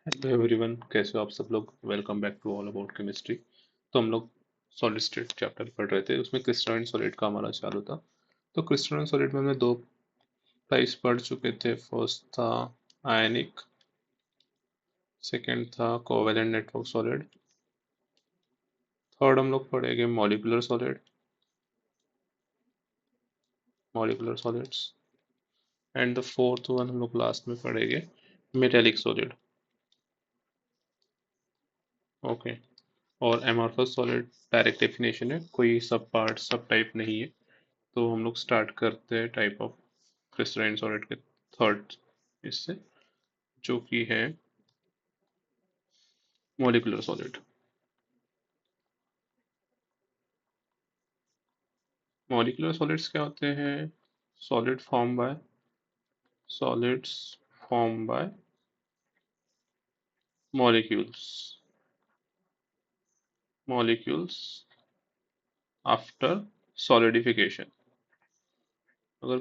Hello everyone, कैसे हो आप सब लोग। Welcome back to all about chemistry. तो हम लोग सॉलिड स्टेट चैप्टर पढ़ रहे थे, उसमें क्रिस्टलाइन सॉलिड का हमारा चालू था। तो क्रिस्टलाइन सॉलिड में हमने दो टाइप्स पढ़ चुके थे। फर्स्ट था आयनिक, सेकंड था कोवेलेंट नेटवर्क सॉलिड। थर्ड हम लोग पढ़ेंगे molecular solid, molecular solids. And the fourth one हम लोग लास्ट में पढ़ेंगे मेटेलिक सॉलिड। ओके। और एमॉर्फस सॉलिड डायरेक्ट डेफिनेशन है, कोई सब पार्ट सब टाइप नहीं है। तो हम लोग स्टार्ट करते हैं टाइप ऑफ क्रिस्टलाइन सॉलिड के थर्ड इससे, जो कि है मॉलिक्यूलर सॉलिड। मॉलिक्यूलर सॉलिड्स क्या होते हैं? Solid form by solids form by molecules molecules after solidification. अगर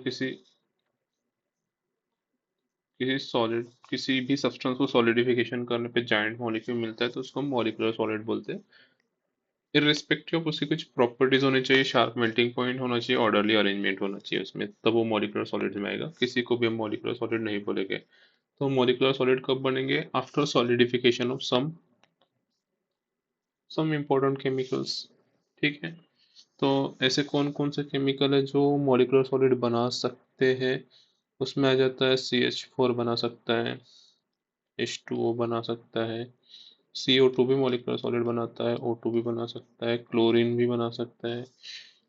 किसी भी सब्सटेंस को सॉलिडिफिकेशन करने पे जायंट मॉलिक्यूल मिलता है तो उसको हम मॉलिक्यूलर सॉलिड बोलते हैं। इररिस्पेक्टिव ऑफ उसकी कुछ प्रॉपर्टीज होनी चाहिए, शार्प मेल्टिंग पॉइंट होना चाहिए, ऑर्डरली अरेंजमेंट होना चाहिए उसमें, तब वो मॉलिक्यूलर सॉलिड में आएगा। किसी को भी हम मॉलिक्यूलर सॉलिड नहीं बोलेंगे। तो मॉलिक्यूलर सॉलिड कब बनेंगे? After solidification of some important chemicals. ठीक है। तो ऐसे कौन कौन से केमिकल है जो मॉलिक्यूलर सॉलिड बना सकते हैं? उसमें आ जाता है CH4 बना सकता है, H2O बना सकता है, CO2 भी मॉलिक्यूलर सॉलिड बनाता है, O2 भी बना सकता है, क्लोरीन भी बना सकता है।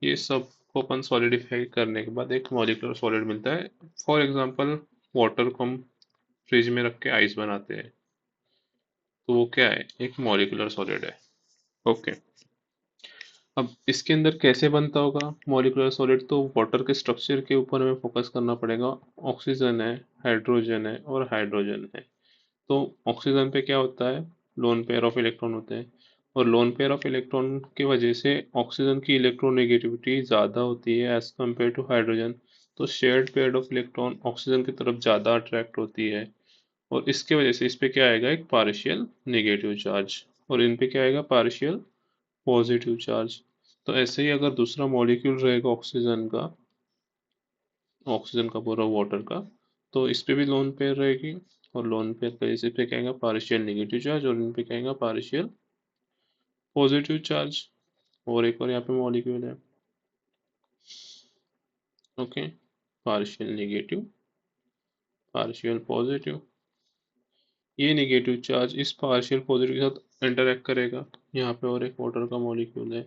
ये सब को अपन सॉलिडिफाई करने के बाद एक मॉलिक्यूलर सॉलिड मिलता है। फॉर एग्जांपल, वाटर को हम फ्रिज में रख के आइस बनाते हैं, तो वो क्या है? एक मॉलिक्यूलर सॉलिड है। ओके। अब इसके अंदर कैसे बनता होगा मॉलिक्यूलर सॉलिड? तो वाटर के स्ट्रक्चर के ऊपर हमें फोकस करना पड़ेगा। ऑक्सीजन है, हाइड्रोजन है और हाइड्रोजन है। तो ऑक्सीजन पे क्या होता है? लोन पेयर ऑफ इलेक्ट्रॉन होते हैं, और लोन पेयर ऑफ इलेक्ट्रॉन की वजह से ऑक्सीजन की इलेक्ट्रोनेगेटिविटी ज़्यादा होती है एज कम्पेयर टू हाइड्रोजन। तो shared pair of electron oxygen की तरफ ज़्यादा अट्रैक्ट होती है, और इसके वजह से इस पे क्या आएगा? एक पार्शियल नेगेटिव चार्ज, और इन पे क्या आएगा? Partial positive charge. तो ऐसे ही अगर दूसरा मॉलिक्यूल रहेगा ऑक्सीजन का, ऑक्सीजन का पूरा वाटर का, तो इस पे भी लोन पेयर रहेगी, और लोन पेयर का इस पे क्या आएगा? पार्शियल नेगेटिव चार्ज, और इन पे क्या आएगा? Partial positive charge. और एक और यहाँ पे मॉलिक्यूल है। Okay. Partial negative, partial positive. ये नेगेटिव चार्ज इस पार्शियल पॉजिटिव के साथ इंटरेक्ट करेगा। यहाँ पे और एक वाटर का मॉलिक्यूल है।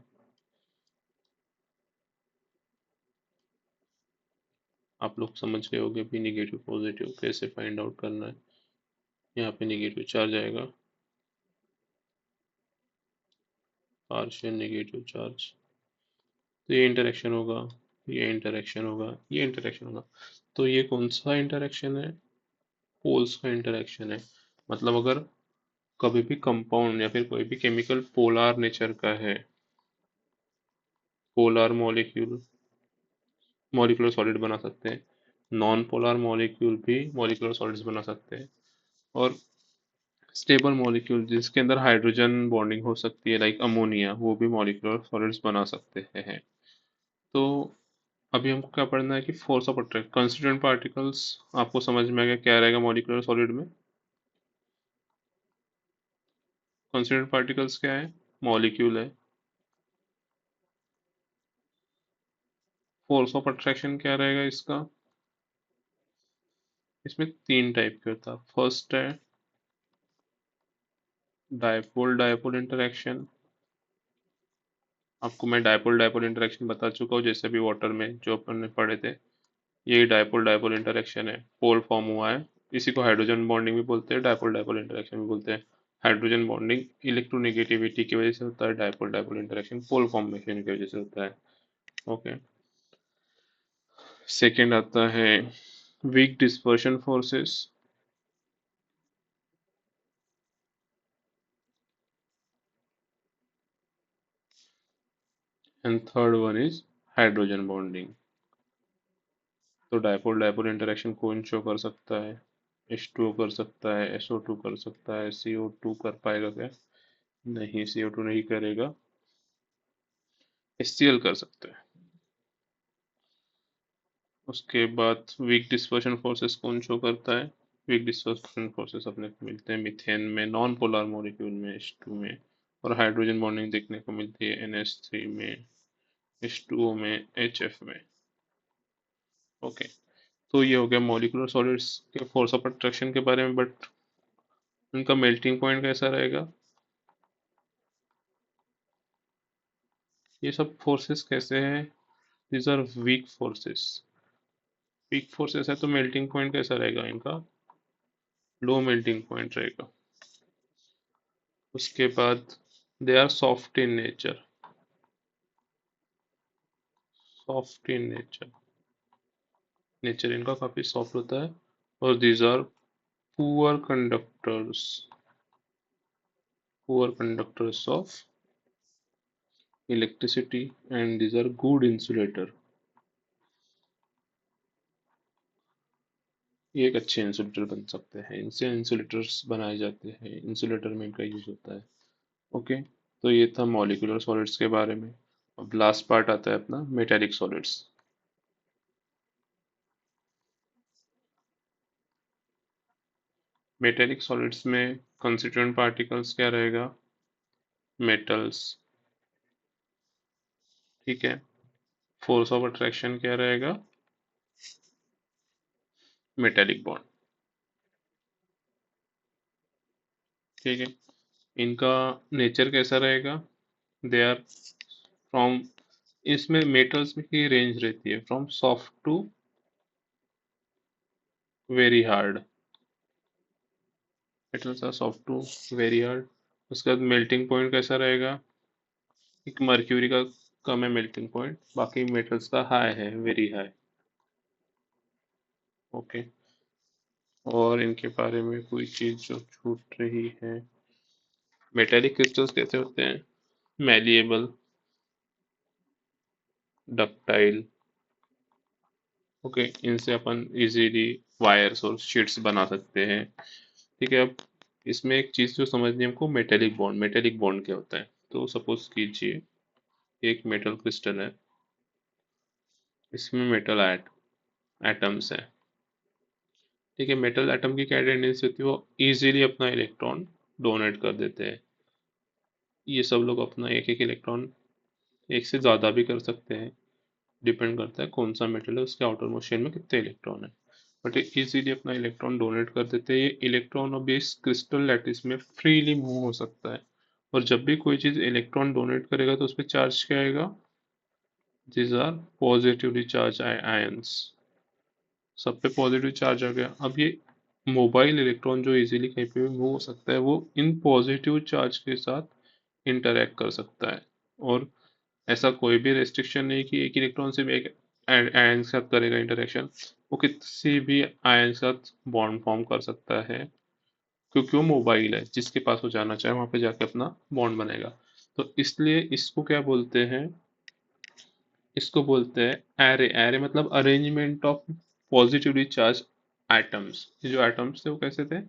आप लोग समझ गए होंगे भी निगेटिव पॉजिटिव कैसे फाइंड आउट करना है। यहाँ पे नेगेटिव चार्ज आएगा, पार्शियल नेगेटिव चार्ज। तो ये इंटरेक्शन होगा, ये इंटरेक्शन होगा, ये इंटरेक्शन होगा। तो ये कौन सा इंटरेक्शन है? पोल्स का इंटरेक्शन है। मतलब अगर कभी भी कंपाउंड या फिर कोई भी केमिकल पोलार नेचर का है, पोलार मॉलिक्यूल मॉलिक्यूलर सॉलिड बना सकते हैं, नॉन पोलार मॉलिक्यूल भी मॉलिक्यूलर सॉलिड्स बना सकते हैं, और स्टेबल मॉलिक्यूल जिसके अंदर हाइड्रोजन बॉन्डिंग हो सकती है लाइक अमोनिया, वो भी मॉलिक्यूलर सॉलिड्स बना सकते हैं। तो अभी हमको क्या पढ़ना है कि force of attract constituent particles. आपको समझ में आ गया क्या रहेगा मॉलिक्यूलर सॉलिड में? कंस्टिट्यूएंट पार्टिकल्स क्या है? मॉलिक्यूल है। फोर्स ऑफ अट्रैक्शन क्या रहेगा इसका? इसमें तीन टाइप के होता है। फर्स्ट है डायपोल डायपोल इंटरेक्शन। आपको मैं डायपोल डायपोल इंटरेक्शन बता चुका हूँ, जैसे भी वाटर में जो अपन ने पढ़े थे। यही डायपोल डायपोल इंटरेक्शन है, पोल फॉर्म हुआ है। इसी को हाइड्रोजन बॉन्डिंग भी बोलते हैं, डायपोल डायपोल इंटरेक्शन भी बोलते हैं। हाइड्रोजन बॉन्डिंग इलेक्ट्रोनेगेटिविटी की वजह से होता है, dipole dipole interaction pole formation की वजह से होता है। ओके। सेकेंड आता है weak dispersion forces, and third one is hydrogen bonding. तो डायपोल डायपोल इंटरेक्शन कौन शो कर सकता है? H2O कर सकता है, SO2 कर सकता है, CO2 कर पाएगा क्या? नहीं, CO2 नहीं करेगा। HCl कर सकता है। उसके बाद वीक डिस्पर्शन फोर्सेस कौन शो करता है? वीक डिस्पर्शन फोर्सेस अपने को मिलते हैं मीथेन में, नॉन पोलर मॉलिक्यूल में, H2 में, और हाइड्रोजन बॉन्डिंग देखने को मिलती है NH3 में, H2O में, HF में। ओके, तो ये हो गया मॉलिक्यूलर सॉलिड्स के फोर्स ऑफ अट्रैक्शन के बारे में, बट उनका मेल्टिंग पॉइंट कैसा रहेगा? ये सब फोर्सेस कैसे हैं? These are weak forces. Weak forces है तो मेल्टिंग पॉइंट कैसा रहेगा इनका? लो मेल्टिंग पॉइंट रहेगा। उसके बाद they are soft in nature. Soft in nature, nature इनका काफी सॉफ्ट होता है। और these are poor conductors, poor conductors of electricity, and these are good insulator. ये एक अच्छे इंसुलेटर बन सकते हैं, इनसे इंसुलेटर्स बनाए जाते हैं, इंसुलेटर में इनका यूज होता है। ओके, तो ये था मॉलिक्यूलर सॉलिड्स के बारे में। अब लास्ट पार्ट आता है अपना मेटेलिक सॉलिड्स। मेटेलिक सॉलिड्स में कंस्टिट्यूएंट पार्टिकल्स क्या रहेगा? मेटल्स। ठीक है। फोर्स ऑफ अट्रैक्शन क्या रहेगा? Metallic bond. ठीक है। इनका नेचर कैसा रहेगा? दे आर फ्रॉम, इसमें मेटल्स में की रेंज रहती है from soft to very hard. Metals are soft to very hard. उसके बाद मेल्टिंग पॉइंट कैसा रहेगा? एक मर्क्यूरी का कम है मेल्टिंग पॉइंट, बाकी मेटल्स का हाई है, वेरी हाई। ओके, और इनके बारे में कोई चीज जो छूट रही है? मेटेलिक क्रिस्टल्स कैसे होते हैं? Malleable, ductile. ओके, इनसे अपन इजीली वायर्स और शीट्स बना सकते हैं। ठीक है। अब इसमें एक चीज जो समझनी है हमको, मेटेलिक बॉन्ड। मेटेलिक बॉन्ड क्या होता है? तो सपोज कीजिए एक मेटल क्रिस्टल है, इसमें मेटल एटम्स है। ठीक है, मेटल एटम की क्या टेंडेंसी होती है? वो इजीली अपना इलेक्ट्रॉन डोनेट कर देते हैं। ये सब लोग अपना एक एक इलेक्ट्रॉन, एक से ज़्यादा भी कर सकते हैं, डिपेंड करता है कौन सा मेटल है, उसके आउटर मोस्ट शेल में कितने इलेक्ट्रॉन है। बट ये इजीली अपना इलेक्ट्रॉन डोनेट कर देते हैं। ये इलेक्ट्रॉन अब इस क्रिस्टल लैटिस में फ्रीली मूव हो सकता है। और जब भी कोई चीज़ इलेक्ट्रॉन डोनेट करेगा तो उस पर चार्ज क्या आएगा? these are positively charge ions. सब पे पॉजिटिव चार्ज आ गया। अब ये मोबाइल इलेक्ट्रॉन जो इजीली कहीं पे भी मूव हो सकता है, वो इन पॉजिटिव चार्ज के साथ इंटरेक्ट कर सकता है। और ऐसा कोई भी रेस्ट्रिक्शन नहीं कि एक इलेक्ट्रॉन से भी एक आयन के साथ करेगा इंटरेक्शन। वो किसी भी आयन के साथ बॉन्ड फॉर्म कर सकता है, क्योंकि वो मोबाइल है, जिसके पास वो जाना चाहे वहां पे जाके अपना बॉन्ड बनेगा। तो इसलिए इसको क्या बोलते हैं? इसको बोलते हैं एरे। एरे मतलब arrangement of positively charge atoms. ये जो एटम्स थे वो कैसे थे?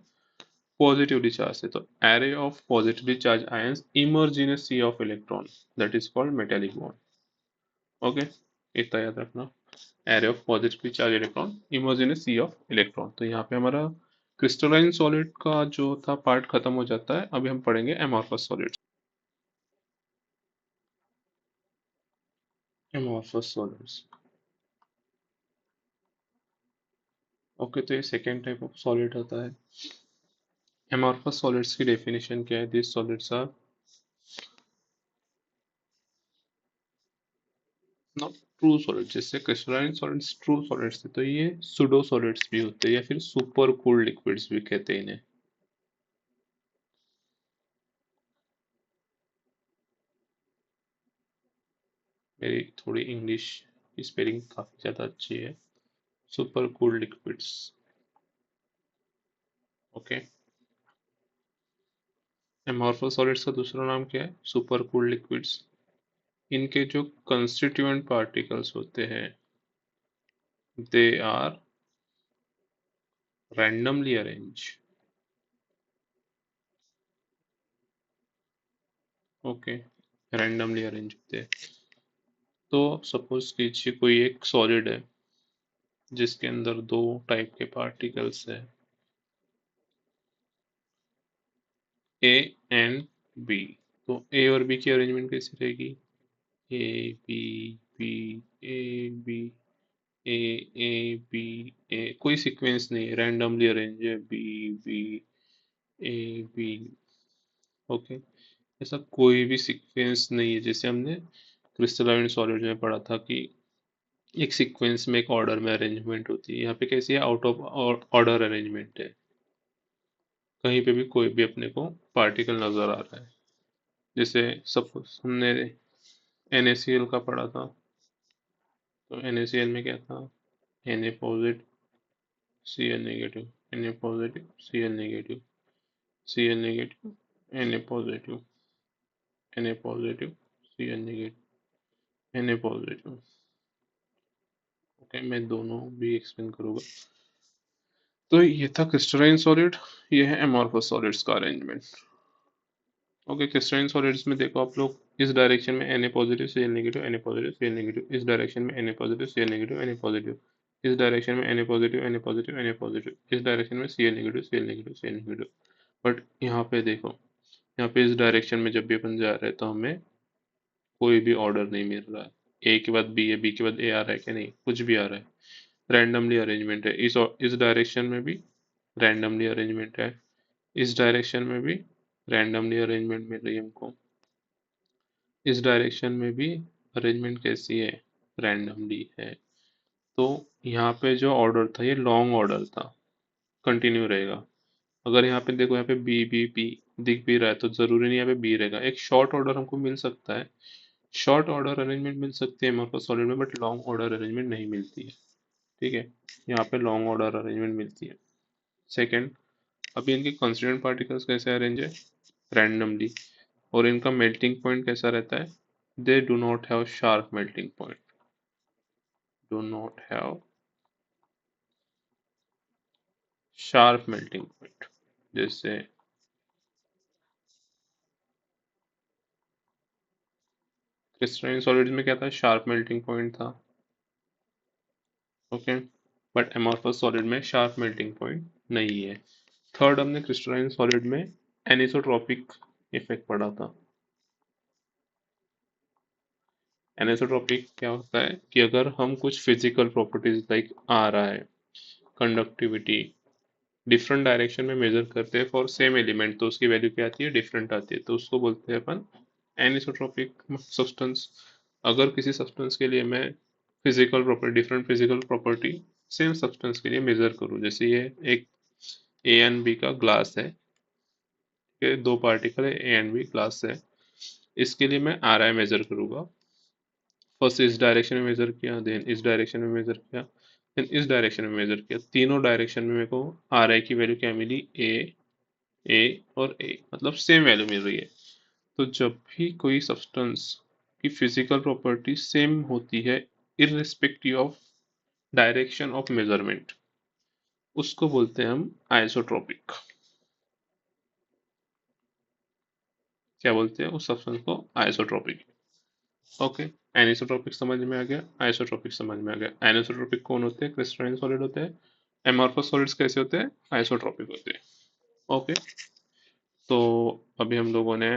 पॉजिटिवली चार्ज थे। तो array of positively charge ions immerse in a sea of electron, that is called metallic bond. Okay, इतना याद रखना। Array of positively charge electron immerse in a sea of electron. तो यहाँ पे हमारा क्रिस्टलाइन सॉलिड का जो था पार्ट खत्म हो जाता है। अभी हम पढ़ेंगे amorphous solids. Amorphous solids. Okay, तो ये सेकेंड टाइप ऑफ सॉलिड होता है। एमॉर्फस सॉलिड्स की डेफिनेशन क्या है? This solids are not true solid. जैसे क्रिस्टलाइन सॉलिड्स ट्रू सॉलिड्स थे, तो ये सुडो सॉलिड्स भी होते हैं, या फिर सुपर कूल्ड लिक्विड्स भी कहते हैं इन्हें। मेरी थोड़ी इंग्लिश स्पेलिंग काफी ज्यादा अच्छी है। Super cooled liquids. Okay, amorphous solids का दूसरा नाम क्या है? Super cooled liquids. इनके जो कंस्टिट्यूएंट पार्टिकल्स होते हैं, they are randomly arrange. Okay, randomly arrange होते हैं। तो सपोज कीजिए कोई एक सॉलिड है जिसके अंदर दो टाइप के पार्टिकल्स है, ए एंड बी। तो ए और बी की अरेंजमेंट कैसी रहेगी? A B B, A B, A A B, A, कोई सीक्वेंस नहीं है, रैंडमली अरेंज है, B B, A B. Okay, ऐसा कोई भी सीक्वेंस नहीं है, जैसे हमने क्रिस्टलाइन सॉलिड में पढ़ा था कि एक सीक्वेंस में एक ऑर्डर में अरेंजमेंट होती है। यहाँ पे कैसी है? आउट ऑफ ऑर्डर अरेंजमेंट है। कहीं पे भी कोई भी अपने को पार्टिकल नजर आ रहा है। जैसे सपोज हमने NaCl का पढ़ा था, तो NaCl में क्या था? Na positive, Cl negative, Na positive, Cl negative, Cl negative, Na positive, Na positive, Cl negative, Na positive. Okay, मैं दोनों भी एक्सप्लेन करूंगा। तो ये था क्रिस्टलाइन सॉलिड, ये है एमॉर्फस सॉलिड्स का अरेंजमेंट। ओके, क्रिस्टलाइन सॉलिड्स में देखो आप लोग, इस डायरेक्शन में Na positive, Cl negative, Na positive, Cl negative, इस डायरेक्शन में Na positive, Cl negative, Na positive, इस डायरेक्शन में Na positive, Na positive, Na positive, इस डायरेक्शन में Cl negative, Cl negative, Cl negative. But यहाँ पे देखो, यहाँ पे इस डायरेक्शन में जब भी अपन जा रहे हैं तो हमें कोई भी ऑर्डर नहीं मिल रहा है। ए के बाद बी है, बी के बाद ए आ रहा है क्या? नहीं, कुछ भी आ रहा है। रैंडमली अरेंजमेंट है। इस डायरेक्शन में भी रैंडमली अरेंजमेंट है, इस डायरेक्शन में भी रैंडमली अरेंजमेंट मिल रही है हमको, इस डायरेक्शन में भी अरेंजमेंट कैसी है? रैंडमली है। तो यहाँ पे जो ऑर्डर था ये लॉन्ग ऑर्डर था, कंटिन्यू रहेगा। अगर यहाँ पे देखो, यहाँ पे बी बी बी दिख भी रहा है तो जरूरी नहीं यहाँ पे बी रहेगा। एक शॉर्ट ऑर्डर हमको मिल सकता है, शॉर्ट ऑर्डर अरेंजमेंट मिल सकती है हमारे पास सॉलिड में, बट लॉन्ग ऑर्डर अरेंजमेंट नहीं मिलती है। ठीक है, यहाँ पे लॉन्ग ऑर्डर अरेंजमेंट मिलती है। सेकेंड, अभी इनके कॉन्स्टिट्यूएंट पार्टिकल्स कैसे अरेंज है? रैंडमली। और इनका मेल्टिंग पॉइंट कैसा रहता है? They do not have sharp melting point, do not have sharp melting point. जैसे क्रिस्टलाइन सॉलिड्स में क्या था? शार्प मेल्टिंग पॉइंट था। ओके, बट एमॉर्फस सॉलिड में शार्प मेल्टिंग पॉइंट नहीं है। थर्ड, हमने क्रिस्टलाइन सॉलिड में एनिसोट्रॉपिक इफेक्ट पढ़ा था। एनिसोट्रॉपिक क्या होता है कि अगर हम कुछ फिजिकल प्रॉपर्टीज लाइक आ रहा है, कंडक्टिविटी, डिफरेंट डायरेक्शन में मेजर करते हैं फॉर सेम एलिमेंट, तो उसकी वैल्यू क्या आती है? डिफरेंट आती है, तो उसको बोलते हैं अपन एनिसोट्रॉपिक सब्सटेंस। अगर किसी सब्सटेंस के लिए मैं physical property, different physical property same substance के लिए मेजर करूं, जैसे ये एक ए एंड बी का ग्लास है, ये दो पार्टिकल है ए एंड बी, ग्लास है, इसके लिए मैं आर आई मेजर करूंगा। फर्स्ट इस डायरेक्शन में मेजर किया, देन इस डायरेक्शन में मेजर किया, देन इस डायरेक्शन में मेजर किया। तीनों डायरेक्शन में मेरे को आर आई की वैल्यू क्या मिली? ए और ए, मतलब सेम वैल्यू मिल रही है। तो जब भी कोई सब्सटेंस की फिजिकल प्रॉपर्टी सेम होती है irrespective of direction of measurement, उसको बोलते हैं हम आइसोट्रोपिक। क्या बोलते हैं उस सब्सटेंस को? आइसोट्रोपिक। ओके, एनिसोट्रोपिक समझ में आ गया, आइसोट्रोपिक समझ में आ गया। एनिसोट्रोपिक कौन होते हैं? क्रिस्टलाइन सॉलिड होते हैं। एमॉर्फस सॉलिड्स कैसे होते हैं? आइसोट्रोपिक होते हैं। ओके, तो अभी हम लोगों ने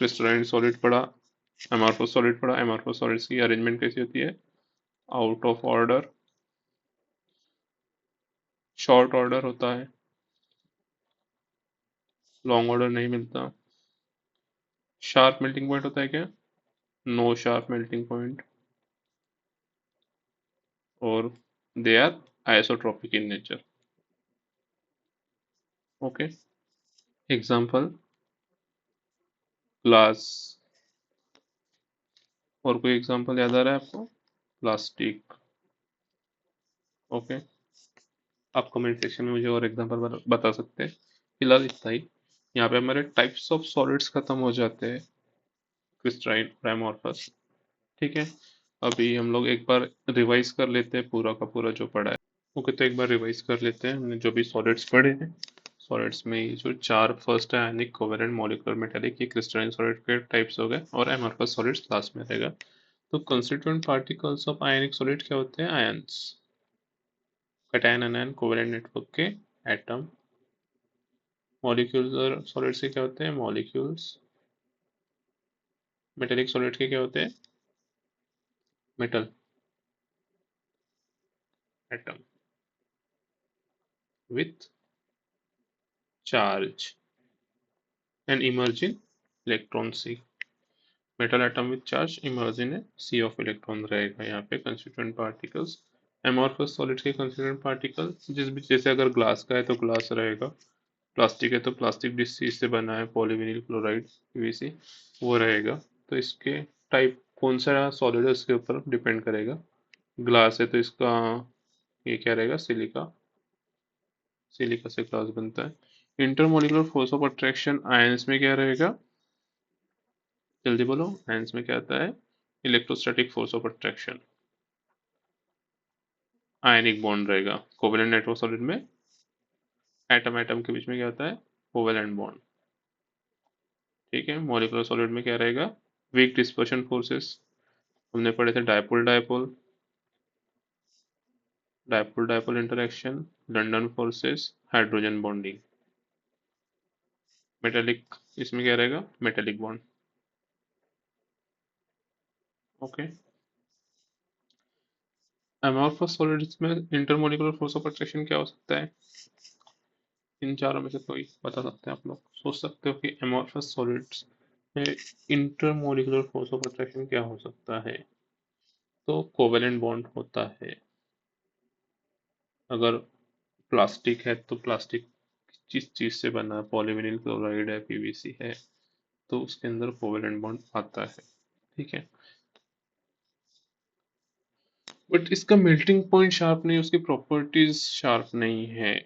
क्रिस्टलाइन सॉलिड पढ़ा, एमॉर्फस सॉलिड पढ़ा। एमॉर्फस सॉलिड्स की अरेंजमेंट कैसी होती है? Out of order, short order होता है, लॉन्ग ऑर्डर नहीं मिलता। शार्प मेल्टिंग पॉइंट होता है क्या? No sharp melting point. और they are isotropic in nature. Okay, example glass. और कोई एग्जांपल याद आ रहा है आपको? प्लास्टिक। ओके, आप कमेंट सेक्शन में मुझे और एग्जांपल बता सकते हैं। फिलहाल इतना ही। यहाँ पे हमारे टाइप्स ऑफ सॉलिड्स खत्म हो जाते हैं, क्रिस्टलाइन और एमॉर्फस। ठीक है, अभी हम लोग एक बार रिवाइज कर लेते हैं पूरा का पूरा जो पढ़ा है। ओके, तो एक बार रिवाइज कर लेते हैं हमने जो भी सॉलिड्स पढ़े हैं। सॉलिड्स में ये जो चार फर्स्ट है आयनिक, कोवेलेंट, मॉलिक्यूलर, मेटालिक, ये क्रिस्टलाइन सॉलिड के टाइप्स हो गए, और एमॉर्फस सॉलिड्स लास्ट में रहेगा। तो constituent particles of ionic solid क्या होते हैं? Ions, cation ion covalent network के एटम। मॉलिक्यूलर सॉलिड्स के क्या होते हैं? मॉलिक्यूल्स। मेटेलिक सॉलिड के क्या होते हैं? Metal atom with charge and emerge in electron sea. Metal atom with charge emerge in sea of electron रहेगा यहाँ पे कंस्टिट्यूएंट पार्टिकल्स। एमॉर्फस सॉलिड के कंस्टिट्यूएंट पार्टिकल जैसे अगर ग्लास का है तो ग्लास रहेगा, प्लास्टिक है तो प्लास्टिक जिस चीज से बना है, पॉलीविनिल क्लोराइड, पीवीसी, वो रहेगा। तो इसके टाइप कौन सा सॉलिड है उसके ऊपर डिपेंड करेगा। ग्लास है तो इसका ये क्या रहेगा? सिलिका। सिलिका से ग्लास बनता है। Intermolecular force of attraction ions में क्या रहेगा? जल्दी बोलो, आयंस में क्या आता है? Electrostatic force of attraction. Ionic bond रहेगा। कोवेलेंट नेटवर्क सॉलिड में एटम एटम के बीच में क्या होता है? Covalent bond. ठीक है। मॉलिक्यूलर सॉलिड में क्या रहेगा? Weak dispersion forces. हमने पढ़े थे dipole dipole, dipole dipole interaction, London forces, hydrogen bonding. Metallic, इसमें क्या रहेगा? Metallic bond. Okay. Amorphous solids में इंटरमोलिकुलर फोर्स ऑफ अट्रैक्शन क्या हो सकता है? इन चारों में से कोई बता सकते हैं? आप लोग सोच सकते हो कि अमॉर्फस सॉलिड्स में इंटरमोलिकुलर फोर्स ऑफ अट्रैक्शन क्या हो सकता है? तो कोवेलेंट बॉन्ड होता है। अगर प्लास्टिक है तो प्लास्टिक जिस चीज से बना है, पॉलीविनिल क्लोराइड है, पीवीसी है, तो उसके अंदर कोवेलेंट बॉन्ड आता है। ठीक है। बट इसका मेल्टिंग पॉइंट शार्प नहीं, उसकी प्रॉपर्टीज शार्प नहीं है।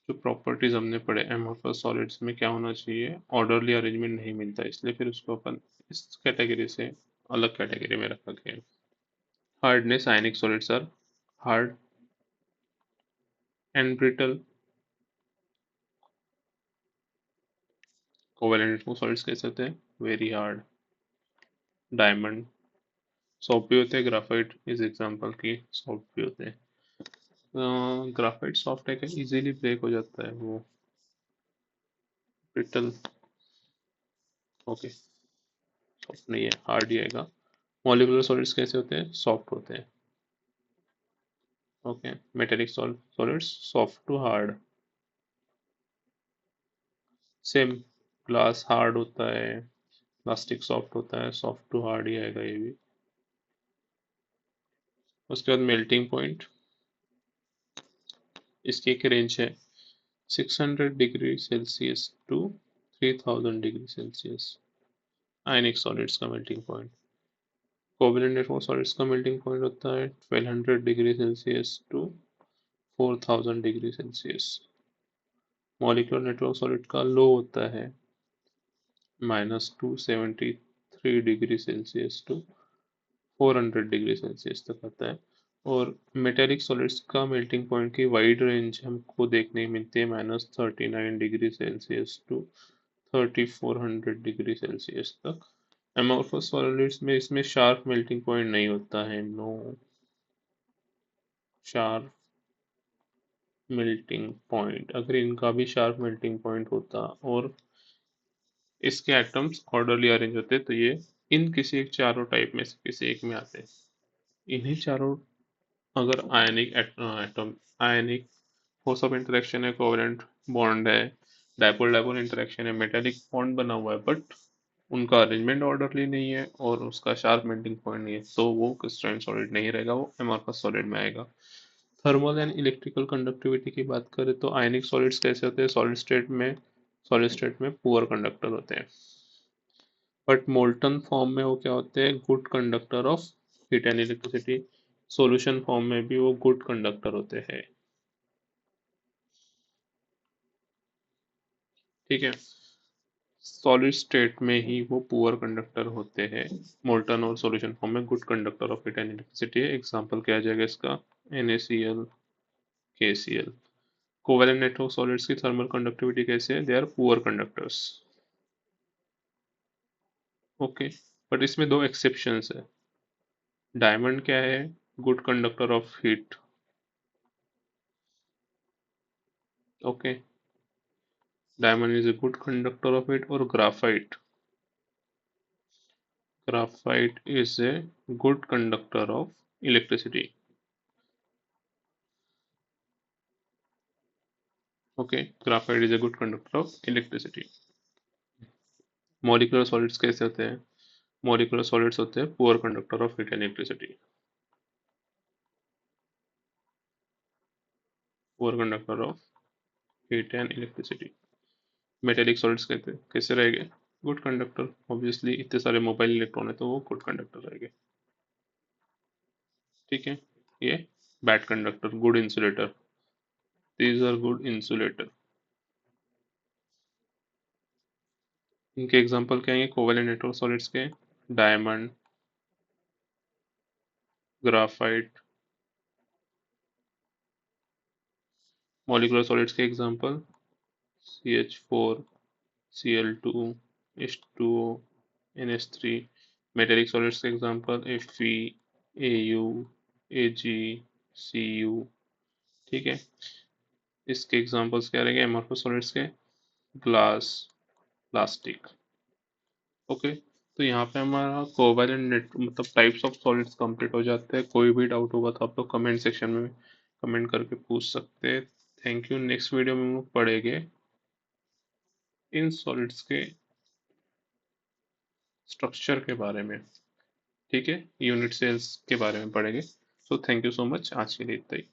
जो प्रॉपर्टीज हमने पढ़े एमोर्फस सॉलिड्स में क्या होना चाहिए? ऑर्डरली अरेंजमेंट नहीं मिलता, इसलिए फिर उसको अपन इस कैटेगरी से अलग कैटेगरी में रखा गया। Hardness, ionic solids are hard and brittle. Covalent solids कैसे होते हैं? Very hard. डायमंड सॉफ्ट भी होते हैं, ग्राफाइट इस एग्जांपल की सॉफ्ट भी होते हैं। ग्राफाइट सॉफ्ट है क्या? इजीली ब्रेक हो जाता है वो। ब्रिटल, ओके, सॉफ्ट नहीं है, हार्ड ही आएगा। मॉलिक्यूलर सॉलिड्स कैसे होते हैं? सॉफ्ट होते हैं। Okay. Metallic solids soft to hard. Same, glass hard होता है, प्लास्टिक सॉफ्ट होता है, सॉफ्ट टू हार्ड ही आएगा ये भी। उसके बाद मेल्टिंग पॉइंट, इसकी एक रेंज है 600 degree Celsius to 3000 degree Celsius. Ionic solids का melting point. Covalent network solids का मेल्टिंग पॉइंट होता है 1200 degree Celsius to 4000 degree Celsius. Molecular network solid का लो होता है -273 degree Celsius to 400 degree Celsius तक आता है। और मेटेलिक सॉलिड्स का मेल्टिंग पॉइंट की वाइड रेंज हमको देखने मिलती है -39 degree Celsius to 3400 degree Celsius तक। एमोर्फस सॉलिड्स में इसमें शार्प मेल्टिंग पॉइंट नहीं होता है, नो शार्प मेल्टिंग पॉइंट। अगर इनका भी शार्प मेल्टिंग पॉइंट होता और इसके एटम्स ऑर्डरली अरेंज होते तो ये इन किसी एक चारों टाइप में से किसी एक में आते। इन्हीं चारों, अगर ionic atom, ionic force of interaction है, कोवेलेंट बॉन्ड है, डायपोल डायपोल इंटरेक्शन है, मेटालिक बॉन्ड बना हुआ है, बट उनका अरेंजमेंट ऑर्डरली नहीं है और उसका शार्प मेल्टिंग पॉइंट नहीं है, तो वो क्रिस्टलाइन सॉलिड नहीं रहेगा, वो एमॉर्फस सॉलिड में आएगा। थर्मल एंड इलेक्ट्रिकल कंडक्टिविटी की बात करें तो आयनिक सॉलिड्स कैसे होते हैं? सॉलिड स्टेट में पुअर कंडक्टर होते हैं, बट मोल्टन फॉर्म में वो क्या होते हैं? Good conductor of heat and electricity. Solution form में भी वो गुड कंडक्टर होते हैं। ठीक है। सॉलिड स्टेट में ही वो पुअर कंडक्टर होते हैं। मोल्टन और सॉल्यूशन फॉर्म में good conductor of heat and electricity है। एग्जांपल क्या आ जाएगा इसका? NaCl, KCl। Covalent network solids की थर्मल कंडक्टिविटी कैसे है? They are poor conductors. Okay, but इसमें दो एक्सेप्शंस है। डायमंड क्या है? Good conductor of heat. Okay, diamond is a good conductor of it, or graphite is a good conductor of electricity. Okay, graphite is a good conductor of electricity. Molecular solids कैसे होते हैं? Molecular solids होते हैं poor conductor of heat and electricity. Poor conductor of heat and electricity. Metallic solids कहते हैं कैसे रहेंगे? Good conductor. Obviously इतने सारे मोबाइल इलेक्ट्रॉन है तो वो good conductor रहेंगे। ठीक है, ये bad conductor, good insulator. These are good insulator. इनके एग्जांपल क्या है? कोवेलेंट नेटवर्क सॉलिड्स के डायमंड, ग्राफाइट। मॉलिक्यूलर सॉलिड्स के example CH4, Cl2, H2O, NH3। Metallic solids के example Fe, Au, Ag, Cu। ठीक है, इसके एग्जांपल्स क्या रहेंगे? एमॉर्फस सॉलिड्स के ग्लास, प्लास्टिक। ओके, तो यहाँ पे हमारा कोवेलेंट नेट मतलब टाइप्स ऑफ सॉलिड्स कंप्लीट हो जाते हैं। कोई भी डाउट होगा तो आप लोग कमेंट सेक्शन में कमेंट करके पूछ सकते हैं। Thank you. नेक्स्ट वीडियो में हम लोग पढ़ेंगे इन सॉलिड्स के स्ट्रक्चर के बारे में। ठीक है, यूनिट सेल्स के बारे में पढ़ेंगे। So thank you so much, आज के लिए इतना ही।